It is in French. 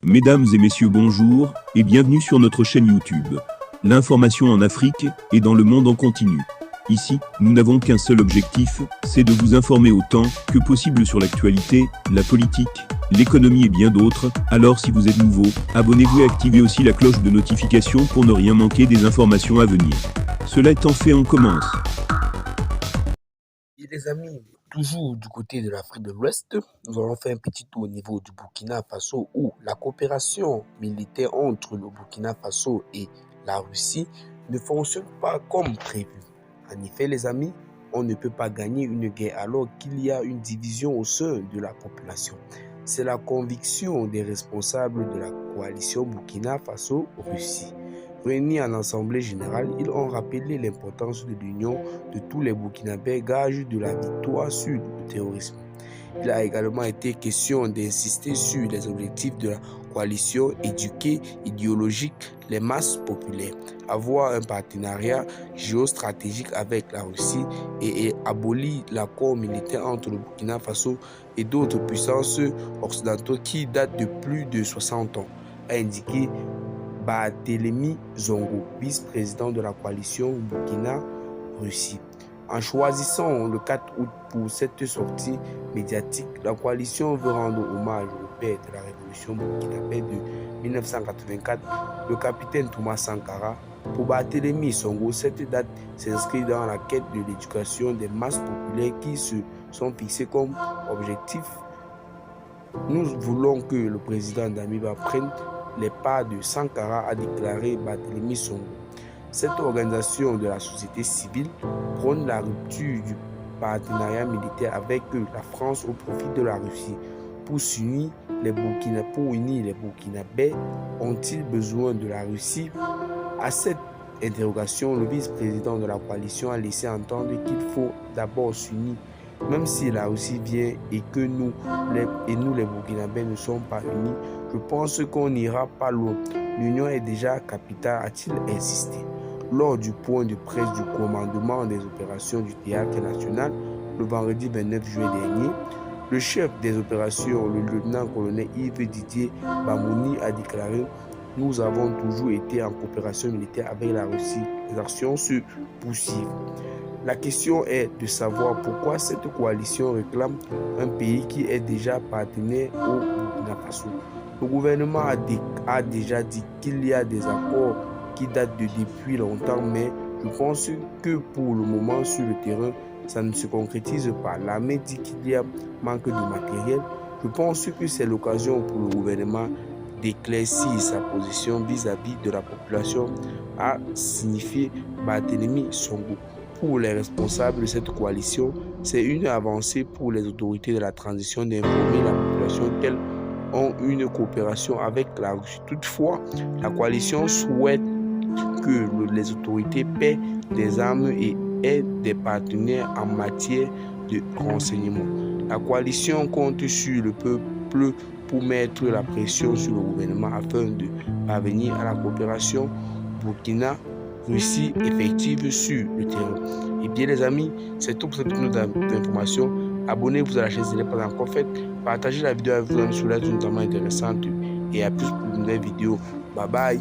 Mesdames et messieurs, bonjour et bienvenue sur notre chaîne YouTube. L'information en Afrique et dans le monde en continu. Ici, nous n'avons qu'un seul objectif, c'est de vous informer autant que possible sur l'actualité, la politique, l'économie et bien d'autres. Alors si vous êtes nouveau, abonnez-vous et activez aussi la cloche de notification pour ne rien manquer des informations à venir. Cela étant fait, on commence. Et les amis, toujours du côté de l'Afrique de l'Ouest, nous allons faire un petit tour au niveau du Burkina Faso où la coopération militaire entre le Burkina Faso et la Russie ne fonctionne pas comme prévu. En effet, les amis, on ne peut pas gagner une guerre alors qu'il y a une division au sein de la population. C'est la conviction des responsables de la coalition Burkina Faso-Russie. Réunis en assemblée générale, ils ont rappelé l'importance de l'union de tous les Burkinabés, gage de la victoire sur le terrorisme. Il a également été question d'insister sur les objectifs de la coalition, éduquer idéologique les masses populaires, avoir un partenariat géostratégique avec la Russie et abolir l'accord militaire entre le Burkina Faso et d'autres puissances occidentaux qui datent de plus de 60 ans, a indiqué Barthélémy Zongo, vice-président de la coalition Burkina-Russie. En choisissant le 4 août pour cette sortie médiatique, la coalition veut rendre hommage au père de la révolution burkinabé de 1984, le capitaine Thomas Sankara. Pour Barthélémy Zongo, cette date s'inscrit dans la quête de l'éducation des masses populaires qui se sont fixées comme objectif. Nous voulons que le président Damiba prenne les pas de Sankara, a déclaré Barthélémy Zongo. Cette organisation de la société civile prône la rupture du partenariat militaire avec la France au profit de la Russie. Pour unir les Burkinabés, ont-ils besoin de la Russie? À cette interrogation, le vice-président de la coalition a laissé entendre qu'il faut d'abord s'unir. Même si la Russie vient et que nous les Burkinabés ne sommes pas unis, je pense qu'on n'ira pas loin. L'union est déjà capitale, a-t-il insisté. Lors du point de presse du commandement des opérations du théâtre national, le vendredi 29 juillet dernier, le chef des opérations, le lieutenant-colonel Yves Didier Bamouni, a déclaré « Nous avons toujours été en coopération militaire avec la Russie. Les actions se poursuivent. » La question est de savoir pourquoi cette coalition réclame un pays qui est déjà partenaire au Burkina Faso. Le gouvernement a déjà dit qu'il y a des accords qui datent depuis longtemps, mais je pense que pour le moment sur le terrain, ça ne se concrétise pas. L'armée dit qu'il y a manque de matériel. Je pense que c'est l'occasion pour le gouvernement d'éclaircir sa position vis-à-vis de la population, a signifié Barthélémy Zongo. Pour les responsables de cette coalition, c'est une avancée pour les autorités de la transition d'informer la population qu'elles ont une coopération avec la Russie. Toutefois, la coalition souhaite que les autorités paient des armes et aient des partenaires en matière de renseignement. La coalition compte sur le peuple pour mettre la pression sur le gouvernement afin de parvenir à la coopération Burkina-Russie effective sur le terrain. Et bien les amis, c'est tout pour cette note d'information. Abonnez-vous à la chaîne si ce n'est pas encore fait. Partagez la vidéo avec vos amis sur la notamment intéressante. Et à plus pour de nouvelles vidéos. Bye bye.